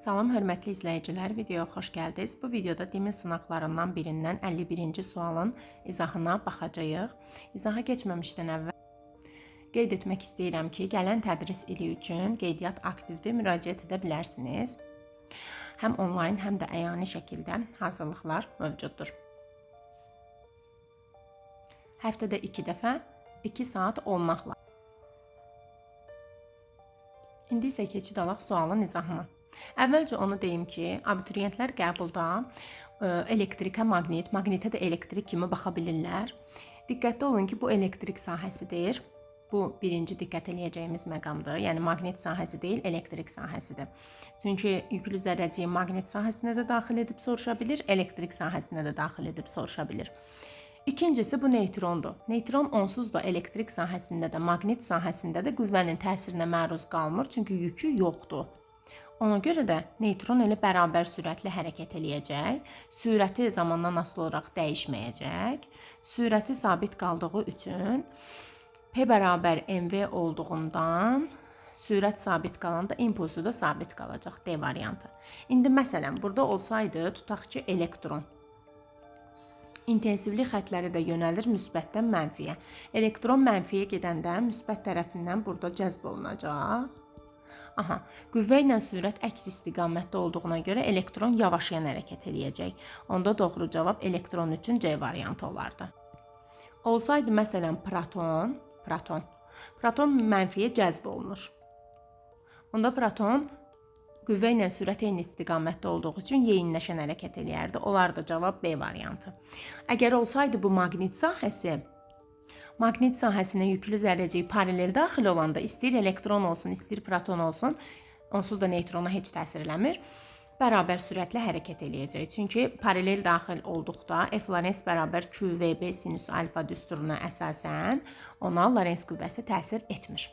Salam hörmətli izləyicilər, videoya xoş gəldiniz. Bu videoda dimin sınaqlarından birindən 51-ci sualın izahına baxacağıq. İzaha keçməmişdən əvvəl qeyd etmək istəyirəm ki, gələn tədris ili üçün qeydiyyat aktivdir, müraciət edə bilərsiniz. Həm onlayn, həm də əyani şəkildə hazırlıqlar mövcuddur. Həftədə 2 dəfə, 2 saat olmaqla. İndi isə keçid alaq sualın izahına. Əvvəlcə onu deyim ki, abituriyentlər qəbulda elektrikə maqnitə də elektrik kimi baxa bilirlər. Diqqətli olun ki, bu elektrik sahəsidir. Bu birinci diqqət eləyəcəyimiz məqamdır. Yəni maqnit sahəsi deyil, elektrik sahəsidir. Çünki yüklü zərrəciyi maqnit sahəsinə də daxil edib soruşa bilir, elektrik sahəsinə də daxil edib soruşa bilir. İkincisi bu neytrondur. Neytron onsuz da elektrik sahəsində də, maqnit sahəsində də qüvvənin təsirinə məruz qalmır, çünki yükü yoxdur. Ona görə də neytron elə bərabər sürətlə hərəkət eləyəcək. Sürəti zamandan asılı olaraq dəyişməyəcək. Sürəti sabit qaldığı üçün P bərabər mv olduğundan sürət sabit qalanda impulsu da sabit qalacaq. D variantı. İndi məsələn, burada olsaydı, tutaq ki, elektron. İntensivlik xətləri də yönəlir müsbətdən mənfiyə. Elektron mənfiyə gedəndə müsbət tərəfindən burada cəzb olunacaq. Qüvvə ilə sürət əks istiqamətdə olduğuna görə elektron yavaşayan hərəkət eləyəcək. Onda doğru cavab elektron üçün C variantı olardı. Olsaydı məsələn proton mənfiyə cəzb olunur. Onda proton qüvvə ilə sürət eyni istiqamətdə olduğu üçün yeyinləşən hərəkət eləyərdi. Olardı cavab B variantı. Əgər olsaydı bu maqnit sahəsinə yüklü zərrəcik paralel daxil olanda istəyir elektron olsun, istəyir proton olsun, onsuz da neytrona heç təsir eləmir, bərabər sürətlə hərəkət eləyəcək. Çünki paralel daxil olduqda F Lorentz bərabər QVB sinüs alfa düsturuna əsasən ona Lorentz qüvvəsi təsir etmir.